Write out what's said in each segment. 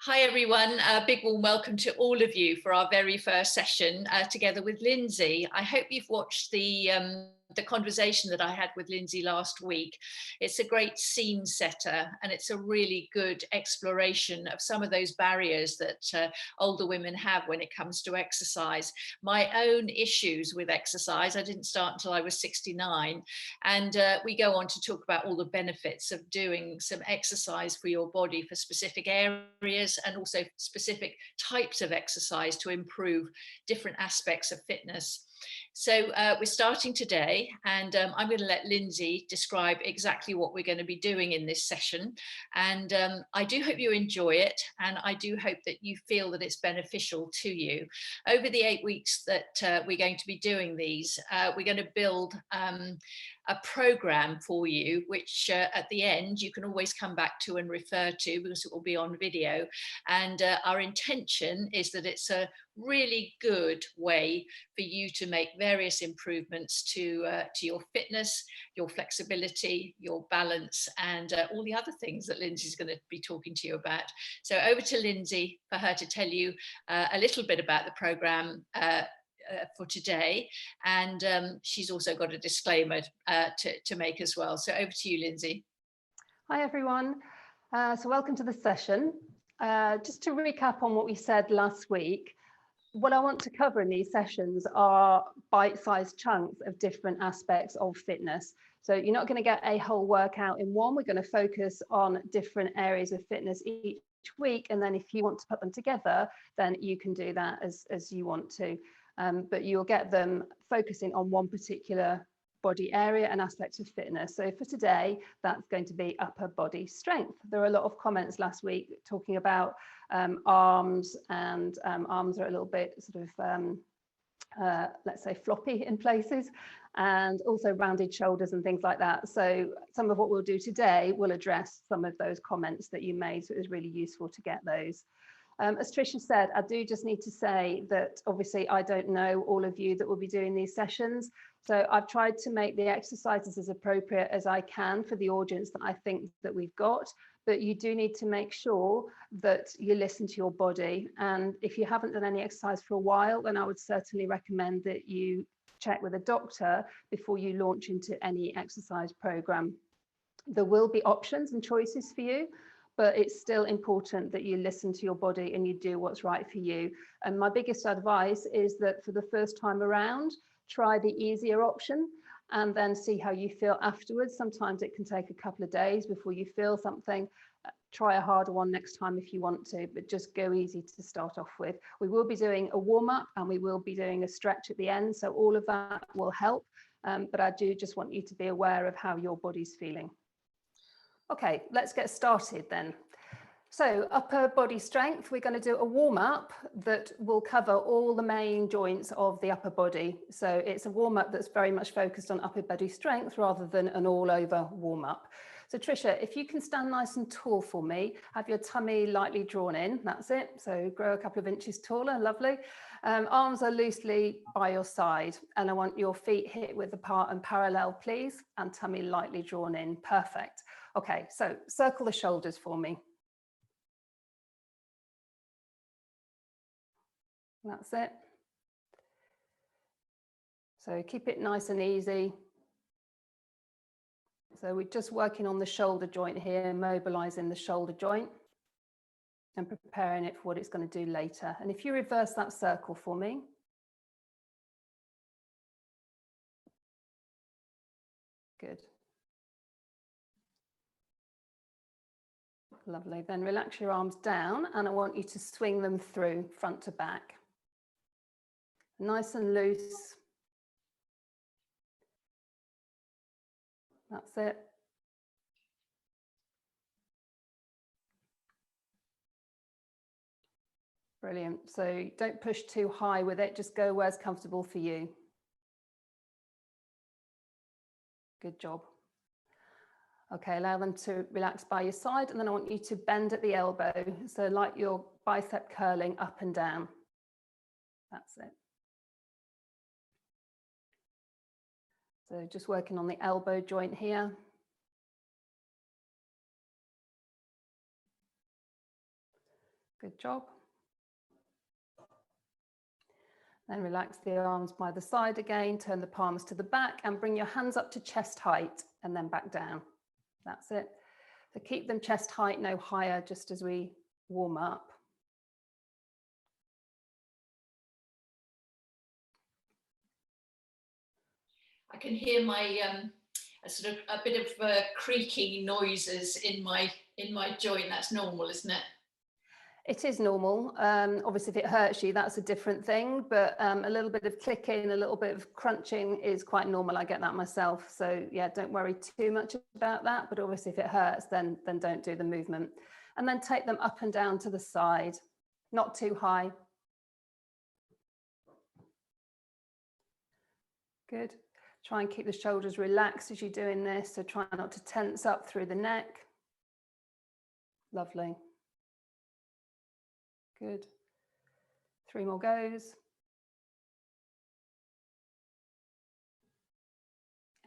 Hi everyone, a big warm welcome to all of you for our very first session together with Lindsay. I hope you've watched the conversation that I had with Lindsay last week. It's a great scene setter and it's a really good exploration of some of those barriers that older women have when it comes to exercise. My own issues with exercise, I didn't start until I was 69, and we go on to talk about all the benefits of doing some exercise for your body for specific areas and also specific types of exercise to improve different aspects of fitness. So we're starting today, and I'm going to let Lindsay describe exactly what we're going to be doing in this session. And I do hope you enjoy it, and I do hope that you feel that it's beneficial to you. Over the 8 weeks that we're going to be doing these, we're going to build a program for you, which at the end you can always come back to and refer to because it will be on video. And our intention is that it's a really good way for you to make various improvements to your fitness, your flexibility, your balance, and all the other things that Lindsay's going to be talking to you about. So over to Lindsay for her to tell you a little bit about the program for today, and she's also got a disclaimer to make as well. So over to you, Lindsay. Hi everyone, so welcome to the session. Just to recap on what we said last week, what I want to cover in these sessions are bite-sized chunks of different aspects of fitness. So you're not going to get a whole workout in one. We're going to focus on different areas of fitness each week, and then if you want to put them together, then you can do that as you want to. But you'll get them focusing on one particular body area and aspect of fitness. So for today, that's going to be upper body strength. There were a lot of comments last week talking about arms, and arms are a little bit sort of, let's say, floppy in places, and also rounded shoulders and things like that. So some of what we'll do today will address some of those comments that you made. So it was really useful to get those. As Tricia said, I do just need to say that obviously I don't know all of you that will be doing these sessions. So I've tried to make the exercises as appropriate as I can for the audience that I think that we've got, but you do need to make sure that you listen to your body. And if you haven't done any exercise for a while, then I would certainly recommend that you check with a doctor before you launch into any exercise program. There will be options and choices for you, but it's still important that you listen to your body and you do what's right for you. And my biggest advice is that for the first time around, try the easier option and then see how you feel afterwards. Sometimes it can take a couple of days before you feel something. Try a harder one next time if you want to, but just go easy to start off with. We will be doing a warm-up and we will be doing a stretch at the end, so all of that will help. But I do just want you to be aware of how your body's feeling. Okay, let's get started then. So upper body strength, we're going to do a warm-up that will cover all the main joints of the upper body. So it's a warm-up that's very much focused on upper body strength rather than an all-over warm-up. So Tricia, if you can stand nice and tall for me, have your tummy lightly drawn in, that's it. So grow a couple of inches taller, lovely. Arms are loosely by your side, and I want your feet hip width apart and parallel, please, and tummy lightly drawn in, perfect. Okay, so circle the shoulders for me. That's it. So keep it nice and easy. So we're just working on the shoulder joint here, mobilizing the shoulder joint and preparing it for what it's going to do later. And if you reverse that circle for me. Good. Lovely. Then relax your arms down and I want you to swing them through front to back. Nice and loose. That's it. Brilliant. So don't push too high with it, just go where's comfortable for you. Good job. Okay, allow them to relax by your side, and then I want you to bend at the elbow. So like your bicep curling up and down. That's it. So just working on the elbow joint here. Good job. Then relax the arms by the side again, turn the palms to the back and bring your hands up to chest height and then back down. That's it. So keep them chest height, no higher, just as we warm up. I can hear my a bit of creaking noises in my joint. That's normal, isn't it? It is normal. Obviously, if it hurts you, that's a different thing. But a little bit of clicking, a little bit of crunching is quite normal. I get that myself. So yeah, don't worry too much about that. But obviously, if it hurts, then don't do the movement. And then take them up and down to the side, not too high. Good. Try and keep the shoulders relaxed as you're doing this. So try not to tense up through the neck. Lovely. Good. 3 more goes.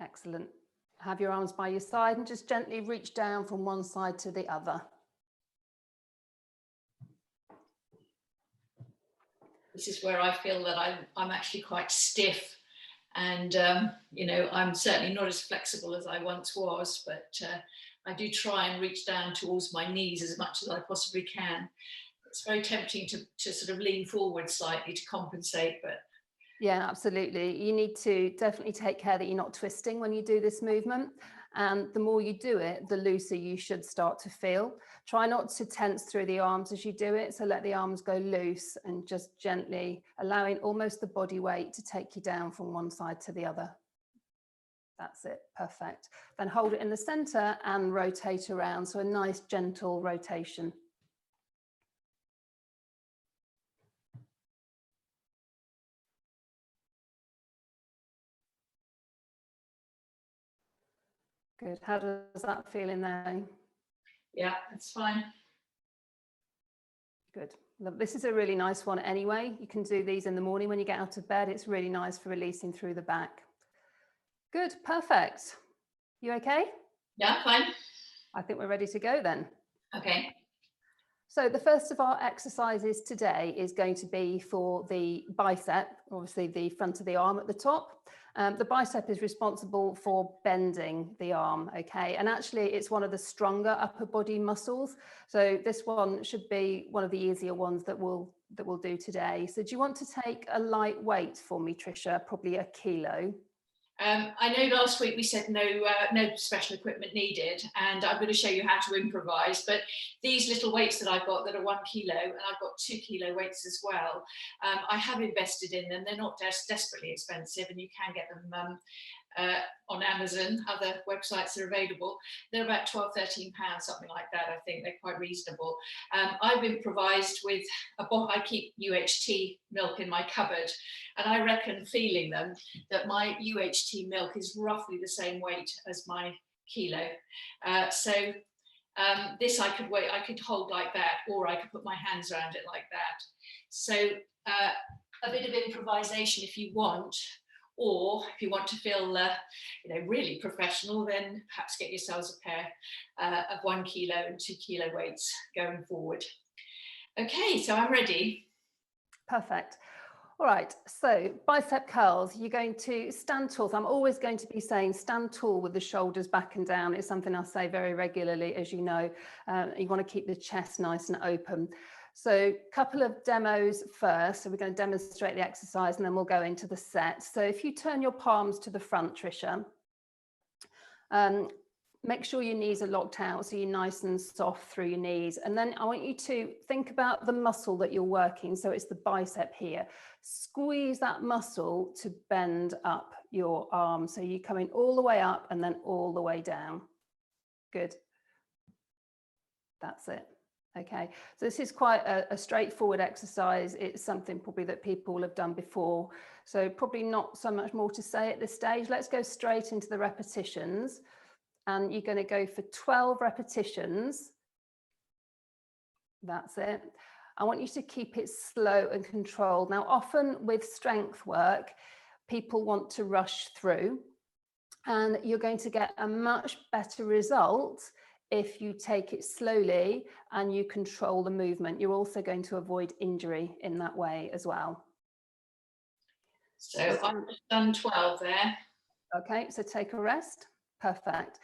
Excellent. Have your arms by your side and just gently reach down from one side to the other. This is where I feel that I'm actually quite stiff. And, you know, I'm certainly not as flexible as I once was, but I do try and reach down towards my knees as much as I possibly can. It's very tempting to sort of lean forward slightly to compensate, but. Yeah, absolutely. You need to definitely take care that you're not twisting when you do this movement. And the more you do it, the looser you should start to feel. Try not to tense through the arms as you do it. So let the arms go loose and just gently allowing almost the body weight to take you down from one side to the other. That's it. Perfect. Then hold it in the center and rotate around. So a nice gentle rotation. Good. How does that feel in there? Yeah, that's fine. Good. This is a really nice one anyway. You can do these in the morning when you get out of bed. It's really nice for releasing through the back. Good. Perfect. You okay? Yeah, fine. I think we're ready to go then. Okay. So the first of our exercises today is going to be for the bicep, obviously the front of the arm at the top. The bicep is responsible for bending the arm, okay? And actually it's one of the stronger upper body muscles. So this one should be one of the easier ones that we'll do today. So do you want to take a light weight for me, Tricia? Probably 1 kilo. I know last week we said no special equipment needed, and I'm going to show you how to improvise, but these little weights that I've got that are 1 kilo, and I've got 2 kilo weights as well, I have invested in them. They're not desperately expensive, and you can get them on Amazon. Other websites are available. They're about £12–13, something like that. I think they're quite reasonable. I've improvised with I keep UHT milk in my cupboard, and I reckon, feeling them, that my UHT milk is roughly the same weight as my kilo. This I could hold like that, or I could put my hands around it like that. So a bit of improvisation if you want. Or if you want to feel, really professional, then perhaps get yourselves a pair of 1 kilo and 2 kilo weights going forward. Okay, so I'm ready. Perfect. All right, so bicep curls, you're going to stand tall. So I'm always going to be saying stand tall with the shoulders back and down. It's something I say very regularly, as you know. You want to keep the chest nice and open. So a couple of demos first. So we're going to demonstrate the exercise and then we'll go into the set. So if you turn your palms to the front, Tricia, make sure your knees are locked out so you're nice and soft through your knees. And then I want you to think about the muscle that you're working. So it's the bicep here. Squeeze that muscle to bend up your arm. So you're coming all the way up and then all the way down. Good. That's it. Okay, so this is quite a straightforward exercise. It's something probably that people will have done before. So probably not so much more to say at this stage. Let's go straight into the repetitions. And you're going to go for 12 repetitions. That's it. I want you to keep it slow and controlled. Now, often with strength work, people want to rush through, and you're going to get a much better result if you take it slowly and you control the movement. You're also going to avoid injury in that way as well. So I've just done 12 there. Okay, so take a rest. Perfect.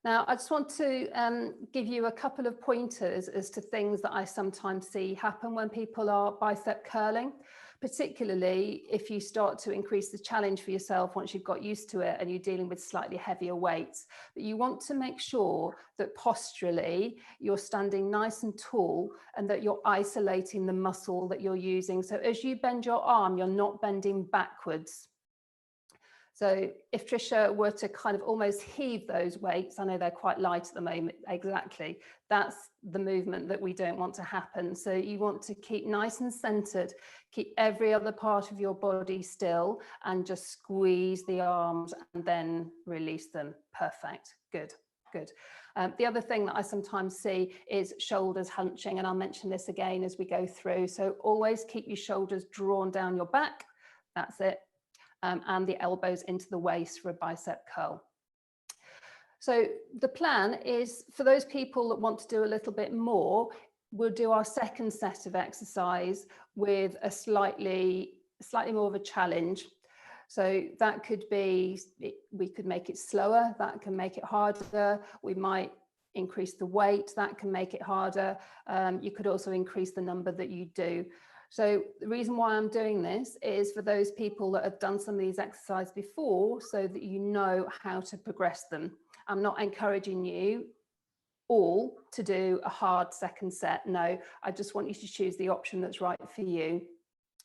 Now, I just want to give you a couple of pointers as to things that I sometimes see happen when people are bicep curling, particularly if you start to increase the challenge for yourself once you've got used to it and you're dealing with slightly heavier weights. But you want to make sure that posturally you're standing nice and tall and that you're isolating the muscle that you're using. So as you bend your arm, you're not bending backwards. So if Tricia were to kind of almost heave those weights, I know they're quite light at the moment, exactly, that's the movement that we don't want to happen. So you want to keep nice and centered, keep every other part of your body still and just squeeze the arms and then release them. Perfect, good, good. The other thing that I sometimes see is shoulders hunching, and I'll mention this again as we go through. So always keep your shoulders drawn down your back, that's it. And the elbows into the waist for a bicep curl. So the plan is for those people that want to do a little bit more, we'll do our second set of exercise with a slightly more of a challenge. So that could be, we could make it slower, that can make it harder. We might increase the weight, that can make it harder. You could also increase the number that you do. So the reason why I'm doing this is for those people that have done some of these exercises before so that you know how to progress them. I'm not encouraging you all to do a hard second set. No, I just want you to choose the option that's right for you.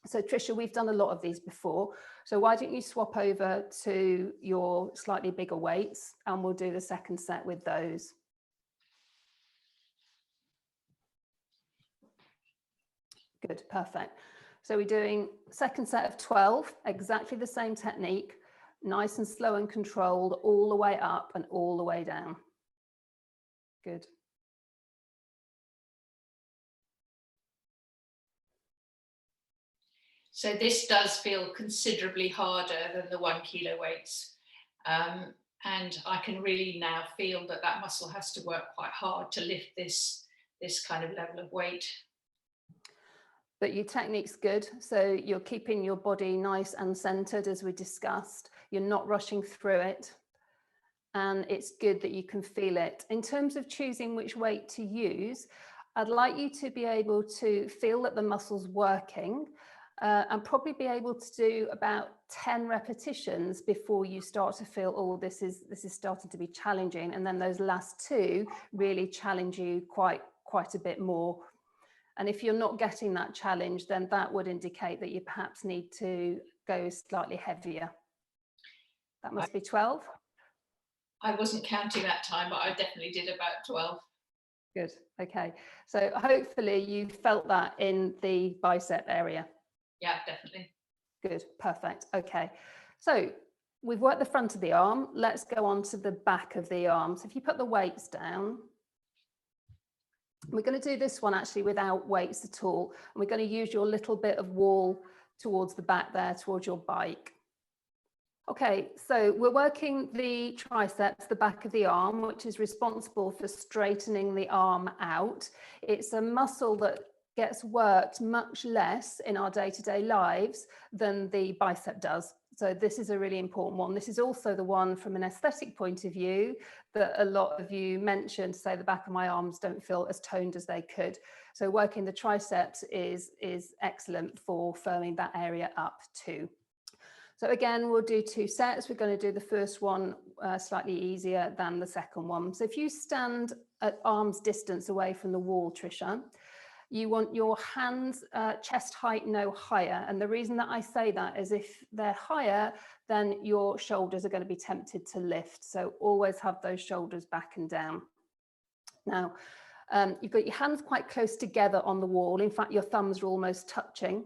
So Tricia, we've done a lot of these before. So why don't you swap over to your slightly bigger weights and we'll do the second set with those. Good, perfect. So we're doing second set of 12, exactly the same technique, nice and slow and controlled all the way up and all the way down. Good. So this does feel considerably harder than the 1 kilo weights. And I can really now feel that that muscle has to work quite hard to lift this kind of level of weight. But your technique's good. So you're keeping your body nice and centered as we discussed. You're not rushing through it. And it's good that you can feel it. In terms of choosing which weight to use, I'd like you to be able to feel that the muscle's working and probably be able to do about 10 repetitions before you start to feel, oh, this is starting to be challenging. And then those last 2 really challenge you quite a bit more. And if you're not getting that challenge, then that would indicate that you perhaps need to go slightly heavier. That must be 12. I wasn't counting that time, but I definitely did about 12. Good. Okay. So hopefully you felt that in the bicep area. Yeah, definitely. Good. Perfect. Okay. So we've worked the front of the arm. Let's go on to the back of the arm. So if you put the weights down, we're going to do this one actually without weights at all. And we're going to use your little bit of wall towards the back there, towards your bike. Okay, so we're working the triceps, the back of the arm, which is responsible for straightening the arm out. It's a muscle that gets worked much less in our day-to-day lives than the bicep does. So this is a really important one. This is also the one from an aesthetic point of view that a lot of you mentioned, say the back of my arms don't feel as toned as they could. So working the triceps is excellent for firming that area up too. So again, we'll do 2 sets. We're going to do the first one slightly easier than the second one. So if you stand at arm's distance away from the wall, Tricia, you want your hands chest height no higher. And the reason that I say that is if they're higher, then your shoulders are going to be tempted to lift. So always have those shoulders back and down. Now, you've got your hands quite close together on the wall. In fact, your thumbs are almost touching.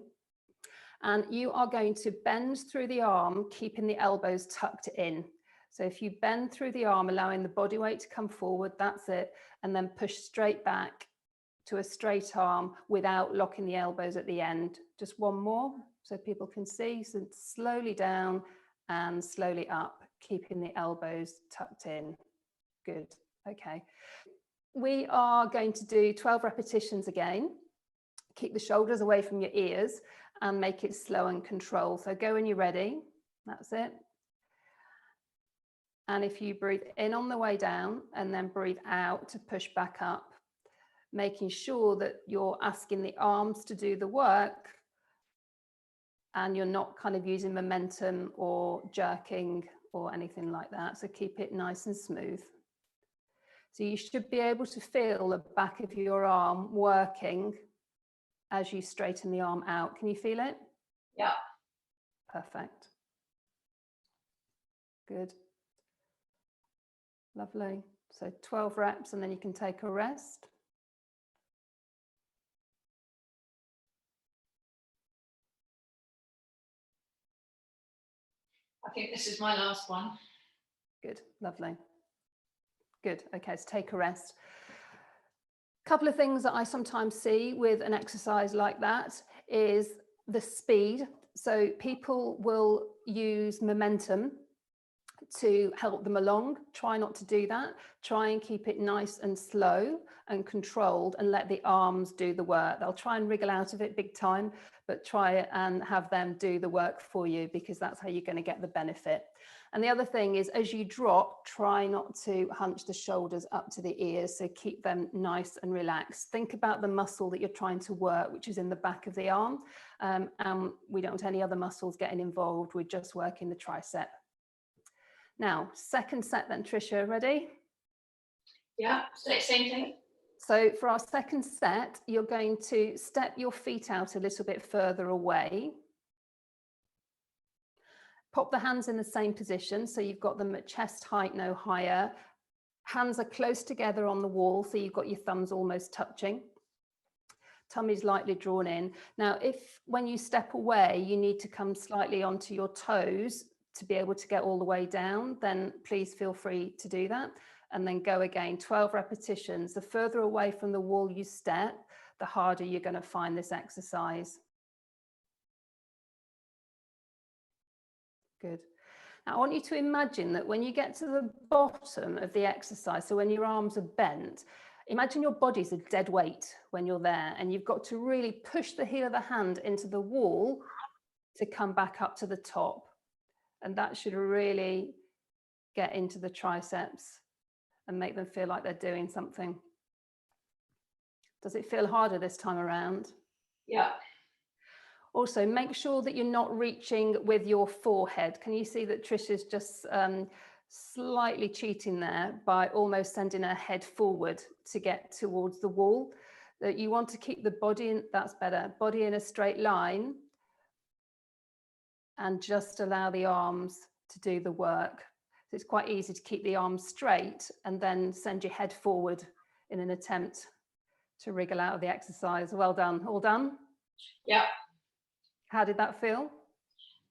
And you are going to bend through the arm, keeping the elbows tucked in. So if you bend through the arm, allowing the body weight to come forward, that's it. And then push straight back to a straight arm without locking the elbows at the end. Just one more so people can see. So slowly down and slowly up, keeping the elbows tucked in. Good. Okay. We are going to do 12 repetitions again. Keep the shoulders away from your ears and make it slow and controlled. So go when you're ready. That's it. And if you breathe in on the way down and then breathe out to push back up, making sure that you're asking the arms to do the work and you're not kind of using momentum or jerking or anything like that. So keep it nice and smooth. So you should be able to feel the back of your arm working as you straighten the arm out. Can you feel it? Yeah. Perfect. Good. Lovely. So 12 reps and then you can take a rest. I think this is my last one. Good, lovely. Good, okay, so take a rest. A couple of things that I sometimes see with an exercise like that is the speed. So people will use momentum to help them along. Try not to do that. Try and keep it nice and slow and controlled and let the arms do the work. They'll try and wriggle out of it big time, but try and have them do the work for you, because that's how you're going to get the benefit. And the other thing is, as you drop, try not to hunch the shoulders up to the ears. So keep them nice and relaxed. Think about the muscle that you're trying to work, which is in the back of the arm. And we don't want any other muscles getting involved. We're just working the tricep. Now, second set then, Tricia, ready? Yeah, same thing. So for our second set, you're going to step your feet out a little bit further away. Pop the hands in the same position, so you've got them at chest height, no higher. Hands are close together on the wall, so you've got your thumbs almost touching. Tummy's lightly drawn in. Now, if when you step away, you need to come slightly onto your toes to be able to get all the way down, then please feel free to do that. And then go again, 12 repetitions. The further away from the wall you step, the harder you're going to find this exercise. Good. Now I want you to imagine that when you get to the bottom of the exercise, so when your arms are bent, imagine your body's a dead weight when you're there, and you've got to really push the heel of the hand into the wall to come back up to the top. And that should really get into the triceps and make them feel like they're doing something. Does it feel harder this time around? Yeah. Also, make sure that you're not reaching with your forehead. Can you see that Tricia's just slightly cheating there by almost sending her head forward to get towards the wall? That you want to keep the body in, that's better, body in a straight line, and just allow the arms to do the work. So it's quite easy to keep the arms straight and then send your head forward in an attempt to wriggle out of the exercise. Well done. All done? Yeah. How did that feel?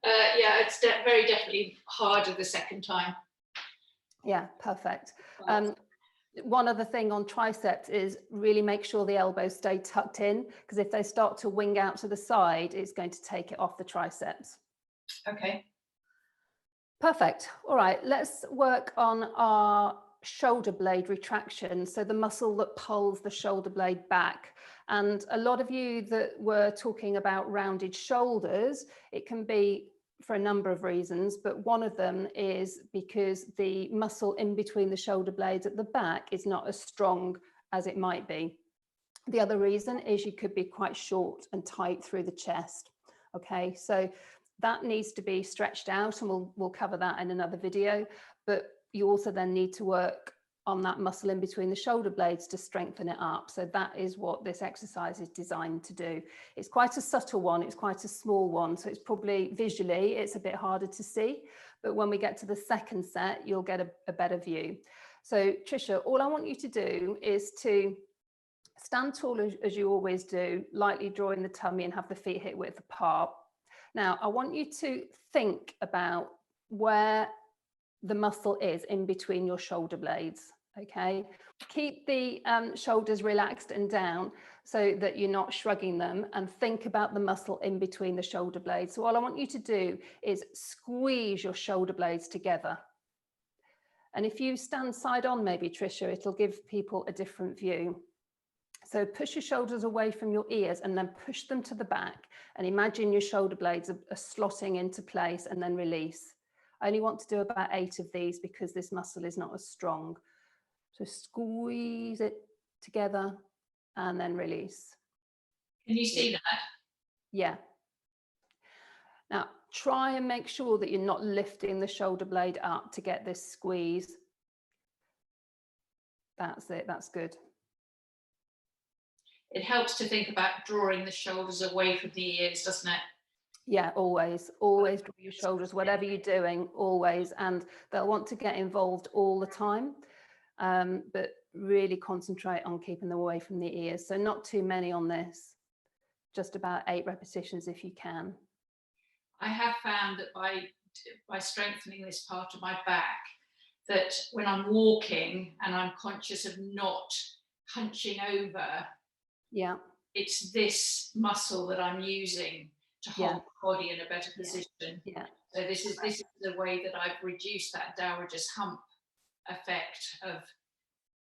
Yeah, it's very definitely harder the second time. Yeah, perfect. One other thing on triceps is really make sure the elbows stay tucked in, because if they start to wing out to the side, it's going to take it off the triceps. Okay. Perfect. All right, let's work on our shoulder blade retraction. So the muscle that pulls the shoulder blade back. And a lot of you that were talking about rounded shoulders, it can be for a number of reasons, but one of them is because the muscle in between the shoulder blades at the back is not as strong as it might be. The other reason is you could be quite short and tight through the chest. Okay, so that needs to be stretched out, and we'll cover that in another video. But you also then need to work on that muscle in between the shoulder blades to strengthen it up. So that is what this exercise is designed to do. It's quite a subtle one, it's quite a small one, so it's probably visually it's a bit harder to see, but when we get to the second set you'll get a better view. So Tricia, all I want you to do is to stand tall as you always do, lightly drawing the tummy and have the feet hip width apart. Now I want you to think about where the muscle is in between your shoulder blades. Okay, keep the shoulders relaxed and down so that you're not shrugging them, and think about the muscle in between the shoulder blades. So all I want you to do is squeeze your shoulder blades together And if you stand side on, maybe Tricia, it'll give people a different view. So push your shoulders away from your ears and then push them to the back, and imagine your shoulder blades are slotting into place, and then release. I only want to do about 8 of these because this muscle is not as strong. So squeeze it together and then release. Can you see that? Yeah. Now try and make sure that you're not lifting the shoulder blade up to get this squeeze. That's it, that's good. It helps to think about drawing the shoulders away from the ears, doesn't it? Yeah, always draw your shoulders, whatever you're doing, always. And they'll want to get involved all the time, but really concentrate on keeping them away from the ears. So not too many on this, just about 8 repetitions if you can. I have found that by strengthening this part of my back, that when I'm walking and I'm conscious of not hunching over, yeah, it's this muscle that I'm using to hold the body in a better position. Yeah. So this is the way that I've reduced that dowager's hump effect of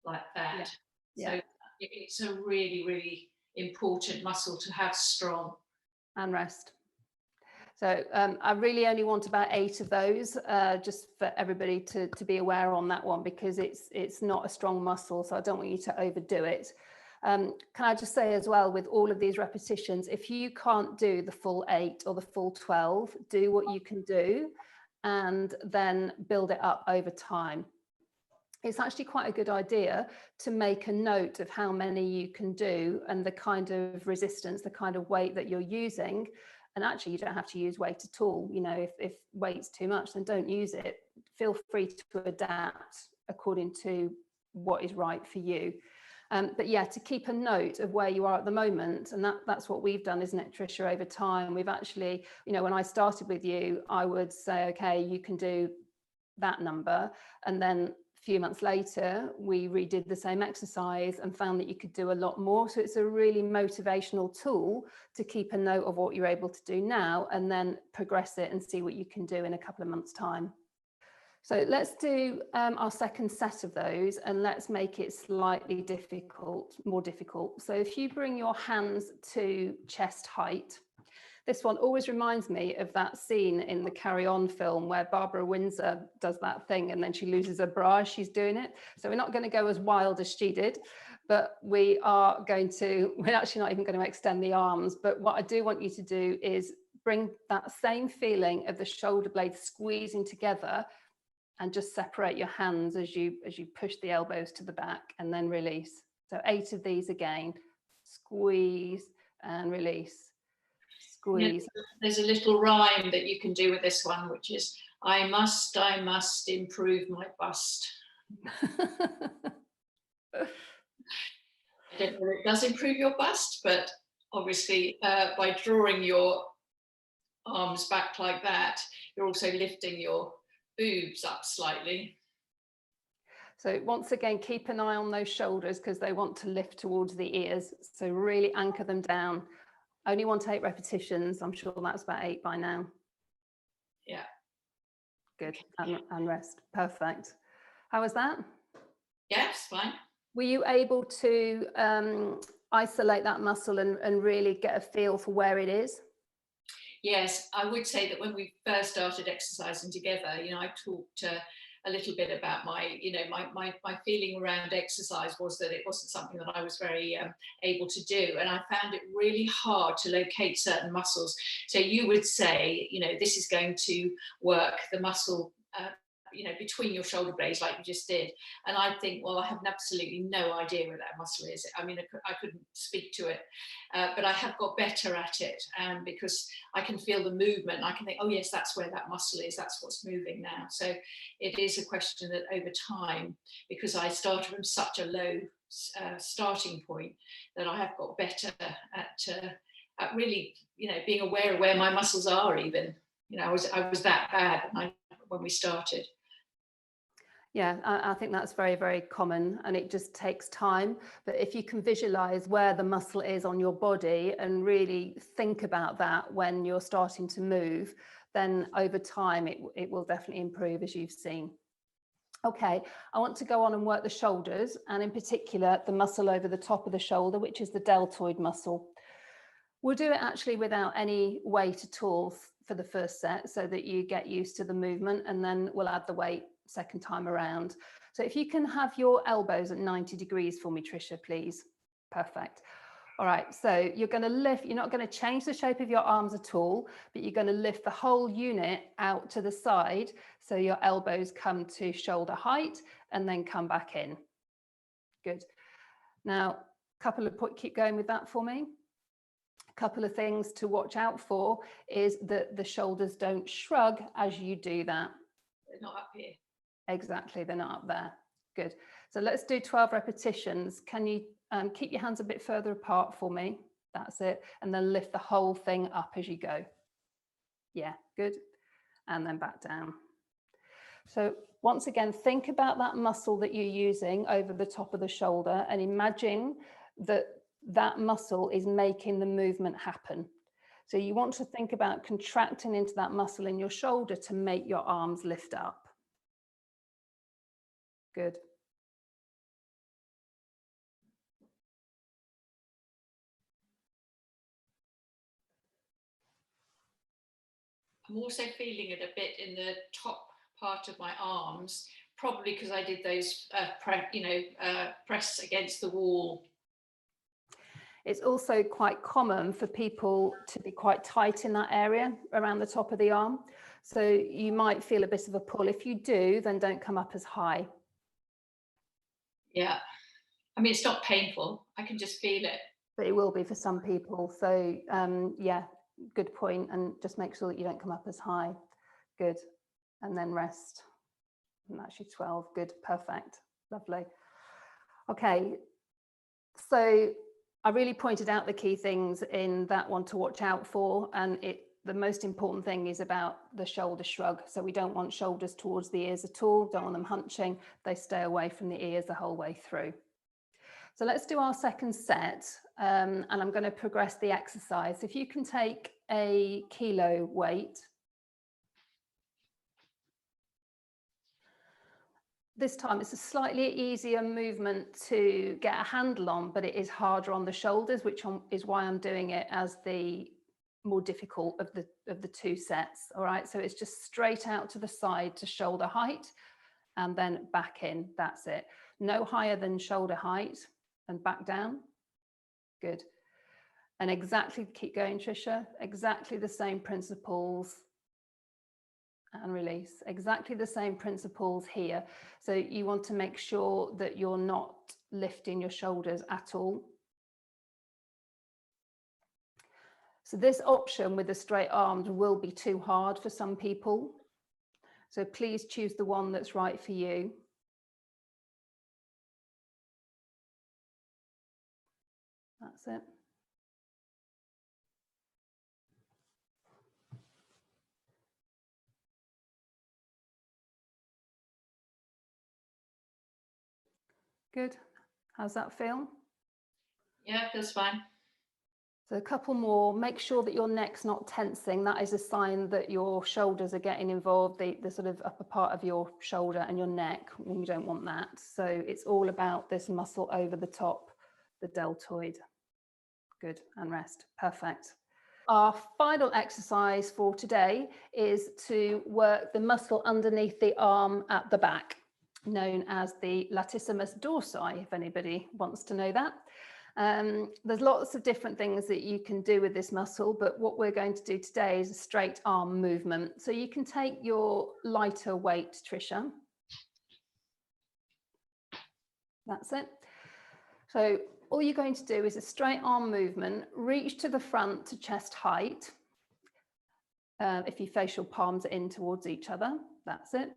like that. So it's a really, really important muscle to have strong. And rest. So I really only want about 8 of those, just for everybody to be aware on that one, because it's not a strong muscle, so I don't want you to overdo it. Can I just say as well, with all of these repetitions, if you can't do the full 8 or the full 12, do what you can do and then build it up over time. It's actually quite a good idea to make a note of how many you can do and the kind of resistance, the kind of weight that you're using. And actually, you don't have to use weight at all. You know, if weight's too much, then don't use it. Feel free to adapt according to what is right for you. But yeah, to keep a note of where you are at the moment. And that's what we've done, isn't it, Tricia, over time. We've actually, you know, when I started with you, I would say, okay, you can do that number. And then a few months later, we redid the same exercise and found that you could do a lot more. So it's a really motivational tool to keep a note of what you're able to do now and then progress it and see what you can do in a couple of months' time. So let's do our second set of those, and let's make it slightly more difficult. So if you bring your hands to chest height, this one always reminds me of that scene in the Carry On film where Barbara Windsor does that thing and then she loses her bra as she's doing it. So we're not going to go as wild as she did, but we're actually not even going to extend the arms. But what I do want you to do is bring that same feeling of the shoulder blades squeezing together and just separate your hands as you push the elbows to the back and then release. So 8 of these again, squeeze and release, squeeze. There's a little rhyme that you can do with this one, which is, I must improve my bust. I don't know if it does improve your bust, but obviously by drawing your arms back like that, you're also lifting your boobs up slightly. So once again, keep an eye on those shoulders because they want to lift towards the ears. So really anchor them down. Only want 8 repetitions. I'm sure that's about 8 by now. Yeah. Good. And rest. Perfect. How was that? Yes, fine. Were you able to isolate that muscle and really get a feel for where it is? Yes, I would say that when we first started exercising together, you know, I talked a little bit about my feeling around exercise was that it wasn't something that I was very able to do. And I found it really hard to locate certain muscles. So you would say, you know, this is going to work the muscle, you know, between your shoulder blades like you just did. And I think, well, I have absolutely no idea where that muscle is. I mean, I couldn't speak to it, but I have got better at it because I can feel the movement. I can think, oh yes, that's where that muscle is. That's what's moving now. So it is a question that over time, because I started from such a low starting point, that I have got better at really, you know, being aware of where my muscles are even. You know, I was that bad when we started. Yeah, I think that's very, very common and it just takes time. But if you can visualize where the muscle is on your body and really think about that when you're starting to move, then over time it will definitely improve, as you've seen. Okay, I want to go on and work the shoulders, and in particular, the muscle over the top of the shoulder, which is the deltoid muscle. We'll do it actually without any weight at all for the first set, so that you get used to the movement, and then we'll add the weight second time around. So if you can have your elbows at 90 degrees for me, Tricia, please. Perfect. All right, so you're going to lift, you're not going to change the shape of your arms at all, but you're going to lift the whole unit out to the side, so your elbows come to shoulder height and then come back in. Good. Now, keep going with that for me. A couple of things to watch out for is that the shoulders don't shrug as you do that. They're not up here. Exactly, they're not up there. Good. So let's do 12 repetitions. Can you keep your hands a bit further apart for me? That's it. And then lift the whole thing up as you go. Yeah, good. And then back down. So once again, think about that muscle that you're using over the top of the shoulder and imagine that that muscle is making the movement happen. So you want to think about contracting into that muscle in your shoulder to make your arms lift up. Good. I'm also feeling it a bit in the top part of my arms, probably because I did those, press against the wall. It's also quite common for people to be quite tight in that area around the top of the arm. So you might feel a bit of a pull. If you do, then don't come up as high. Yeah. I mean, it's not painful. I can just feel it. But it will be for some people. So yeah, good point. And just make sure that you don't come up as high. Good. And then rest. And actually 12. Good. Perfect. Lovely. Okay. So I really pointed out the key things in that one to watch out for. And the most important thing is about the shoulder shrug. So we don't want shoulders towards the ears at all. Don't want them hunching. They stay away from the ears the whole way through. So let's do our second set, and I'm going to progress the exercise. If you can take a kilo weight. This time it's a slightly easier movement to get a handle on, but it is harder on the shoulders, which is why I'm doing it as the more difficult of the two sets. All right, so it's just straight out to the side to shoulder height and then back in. That's it. No higher than shoulder height. And back down. Good. And exactly, keep going, Tricia. Exactly the same principles. And release. Exactly the same principles here. So you want to make sure that you're not lifting your shoulders at all. So this option with the straight arms will be too hard for some people. So please choose the one that's right for you. That's it. Good. How's that feel? Yeah, feels fine. So a couple more. Make sure that your neck's not tensing. That is a sign that your shoulders are getting involved, the sort of upper part of your shoulder and your neck. We don't want that. So it's all about this muscle over the top, the deltoid. Good. And rest. Perfect. Our final exercise for today is to work the muscle underneath the arm at the back, known as the latissimus dorsi, if anybody wants to know that. There's lots of different things that you can do with this muscle, but what we're going to do today is a straight arm movement. So you can take your lighter weight, Tricia. That's it. So all you're going to do is a straight arm movement, reach to the front to chest height. If you face your palms in towards each other, that's it.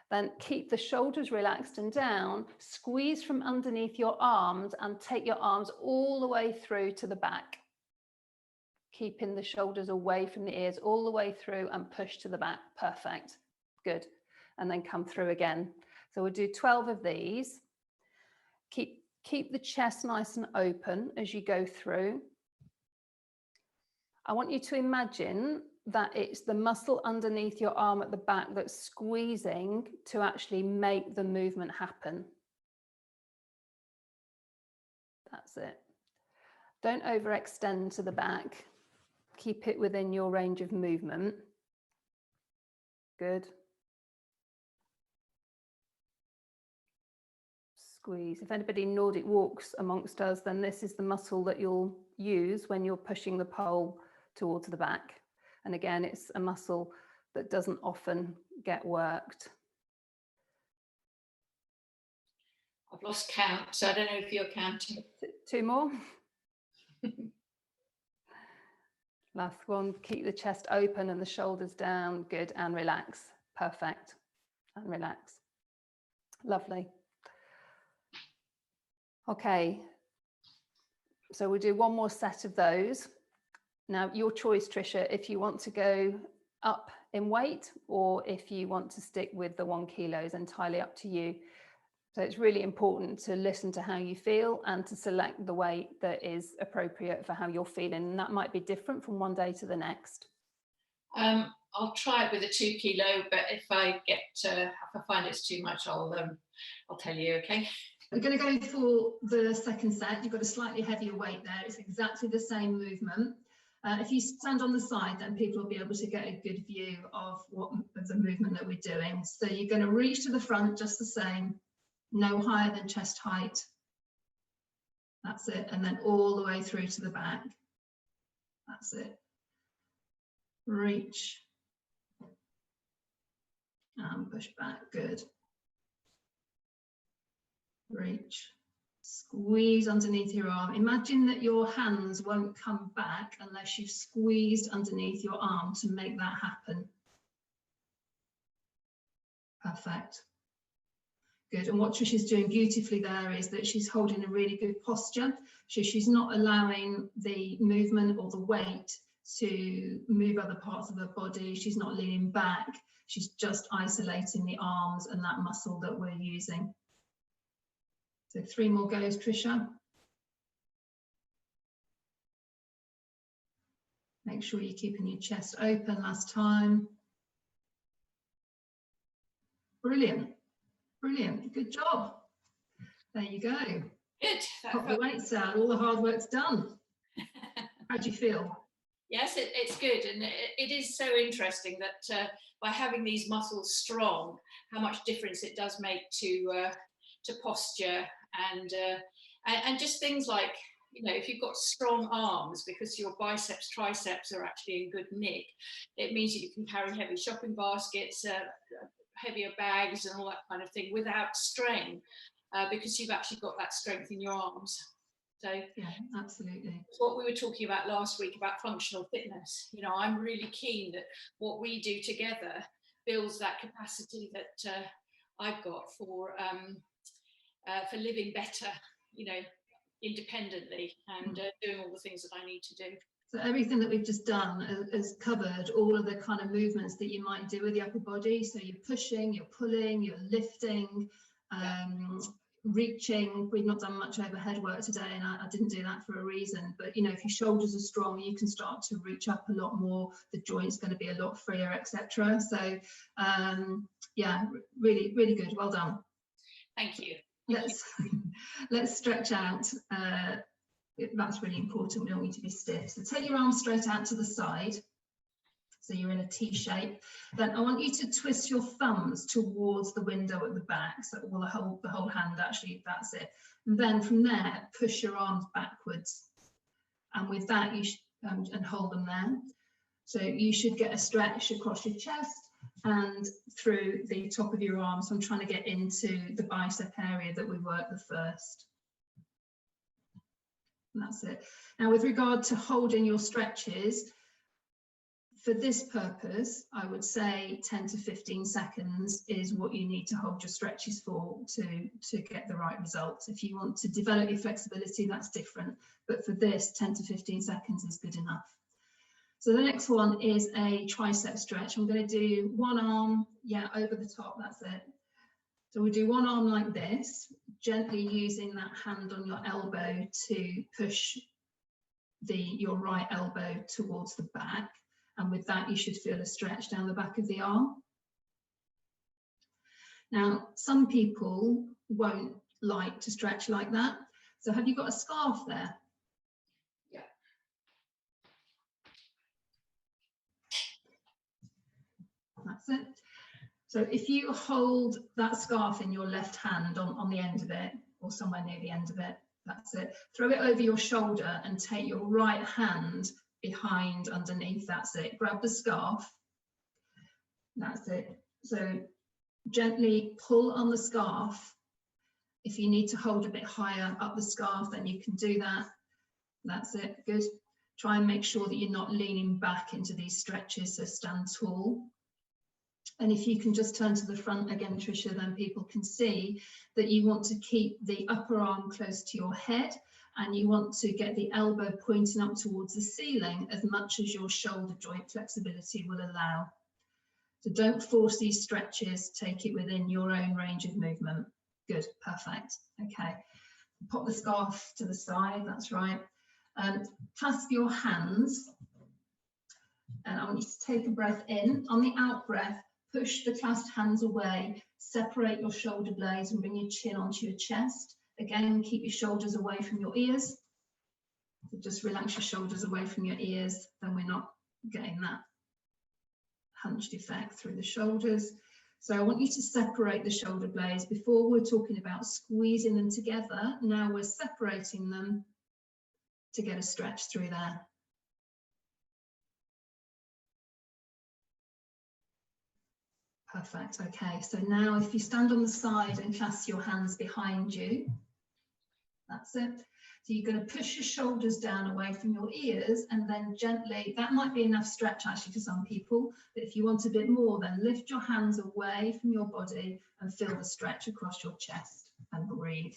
Then keep the shoulders relaxed and down, squeeze from underneath your arms and take your arms all the way through to the back. Keeping the shoulders away from the ears all the way through and push to the back. Perfect. Good. And then come through again. So we'll do 12 of these. Keep the chest nice and open as you go through. I want you to imagine that it's the muscle underneath your arm at the back that's squeezing to actually make the movement happen. That's it. Don't overextend to the back. Keep it within your range of movement. Good. Squeeze. If anybody Nordic walks amongst us, then this is the muscle that you'll use when you're pushing the pole towards the back. And again, it's a muscle that doesn't often get worked. I've lost count, so I don't know if you're counting. 2 more. Last one, keep the chest open and the shoulders down. Good, and relax. Perfect. And relax. Lovely. Okay, so we'll do one more set of those. Now, your choice, Tricia, if you want to go up in weight or if you want to stick with the 1 kilo is entirely up to you. So it's really important to listen to how you feel and to select the weight that is appropriate for how you're feeling. And that might be different from one day to the next. I'll try it with a 2 kilo, but if I find it's too much, I'll tell you, okay? We're going to go for the second set. You've got a slightly heavier weight there. It's exactly the same movement. If you stand on the side, then people will be able to get a good view of the movement that we're doing. So you're going to reach to the front just the same, no higher than chest height. That's it. And then all the way through to the back. That's it. Reach. And push back. Good. Reach. Squeeze underneath your arm. Imagine that your hands won't come back unless you've squeezed underneath your arm to make that happen. Perfect. Good. And what Tricia's doing beautifully there is that she's holding a really good posture. So she's not allowing the movement or the weight to move other parts of her body. She's not leaning back. She's just isolating the arms and that muscle that we're using. So 3 more goes, Tricia. Make sure you're keeping your chest open last time. Brilliant, brilliant, good job. There you go. Good. Got the weights out, all the hard work's done. How do you feel? Yes, it's good, and it is so interesting that by having these muscles strong, how much difference it does make to posture and just things like, you know, if you've got strong arms because your biceps, triceps are actually in good nick, it means that you can carry heavy shopping baskets, heavier bags and all that kind of thing without strain, because you've actually got that strength in your arms. So yeah, absolutely. What we were talking about last week about functional fitness, you know, I'm really keen that what we do together builds that capacity that I've got for living better, you know, independently and doing all the things that I need to do. So everything that we've just done has covered all of the kind of movements that you might do with the upper body. So you're pushing, you're pulling, you're lifting, reaching. We've not done much overhead work today, and I didn't do that for a reason. But you know, if your shoulders are strong, you can start to reach up a lot more. The joint's going to be a lot freer, etc. So yeah, really, really good. Well done. Thank you. Let's stretch out. That's really important. We don't need to be stiff. So take your arms straight out to the side. So you're in a T shape. Then I want you to twist your thumbs towards the window at the back. So well, the whole hand actually, that's it. And then from there, push your arms backwards. And with that, you should, and hold them there. So you should get a stretch across your chest and through the top of your arm. So I'm trying to get into the bicep area that we worked the first. And that's it. Now, with regard to holding your stretches, for this purpose, I would say 10 to 15 seconds is what you need to hold your stretches for to get the right results. If you want to develop your flexibility, that's different. But for this, 10 to 15 seconds is good enough. So the next one is a tricep stretch. I'm going to do one arm, over the top, that's it. So we do one arm like this, gently using that hand on your elbow to push your right elbow towards the back. And with that, you should feel a stretch down the back of the arm. Now, some people won't like to stretch like that. So have you got a scarf there? Yeah. That's it. So if you hold that scarf in your left hand on the end of it, or somewhere near the end of it, that's it. Throw it over your shoulder and take your right hand behind underneath, that's it. Grab the scarf, that's it. So gently pull on the scarf. If you need to hold a bit higher up the scarf, then you can do that. That's it, good. Try and make sure that you're not leaning back into these stretches, so stand tall. And if you can just turn to the front again, Tricia, then people can see that you want to keep the upper arm close to your head, and you want to get the elbow pointing up towards the ceiling as much as your shoulder joint flexibility will allow. So don't force these stretches, take it within your own range of movement. Good, perfect. Okay, pop the scarf to the side, that's right. Clasp your hands, and I want you to take a breath in. On the out breath, push the clasped hands away, separate your shoulder blades and bring your chin onto your chest. Again, keep your shoulders away from your ears. So just relax your shoulders away from your ears, then we're not getting that hunched effect through the shoulders. So I want you to separate the shoulder blades. Before we're talking about squeezing them together, now we're separating them to get a stretch through there. Perfect, okay, so now if you stand on the side and clasp your hands behind you, that's it. So you're going to push your shoulders down away from your ears, and then gently, that might be enough stretch actually for some people, but if you want a bit more, then lift your hands away from your body and feel the stretch across your chest and breathe.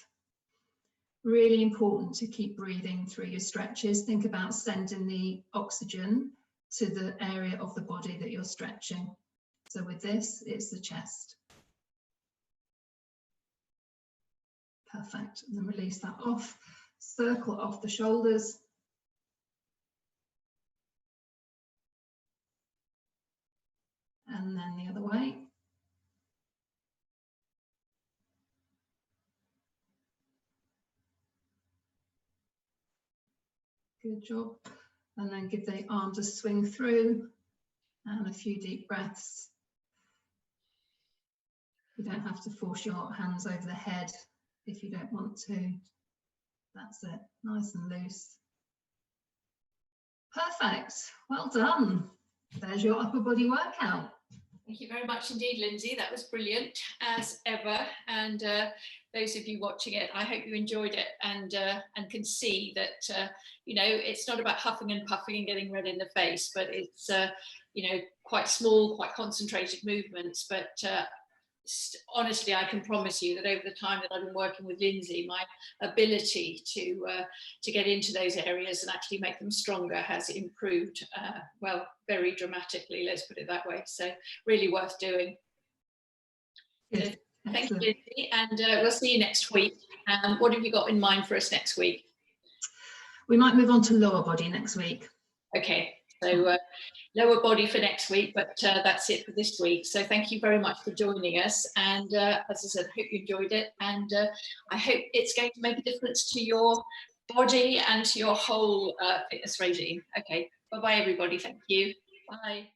Really important to keep breathing through your stretches. Think about sending the oxygen to the area of the body that you're stretching. So with this, it's the chest. Perfect, and then release that off. Circle off the shoulders. And then the other way. Good job. And then give the arms a swing through and a few deep breaths. You don't have to force your hands over the head if you don't want to. That's it, nice and loose. Perfect, well done. There's your upper body workout. Thank you very much indeed, Lindsay. That was brilliant as ever. And those of you watching it, I hope you enjoyed it and can see that, you know, it's not about huffing and puffing and getting red in the face, but it's, you know, quite small, quite concentrated movements. But honestly, I can promise you that over the time that I've been working with Lindsay, my ability to get into those areas and actually make them stronger has improved, well, very dramatically, let's put it that way. So really worth doing. So, thank you, Lindsay, and we'll see you next week. What have you got in mind for us next week? We might move on to lower body next week. Okay, so lower body for next week, but that's it for this week. So thank you very much for joining us. And as I said, I hope you enjoyed it. And I hope it's going to make a difference to your body and to your whole fitness regime. Okay, bye-bye, everybody. Thank you. Bye.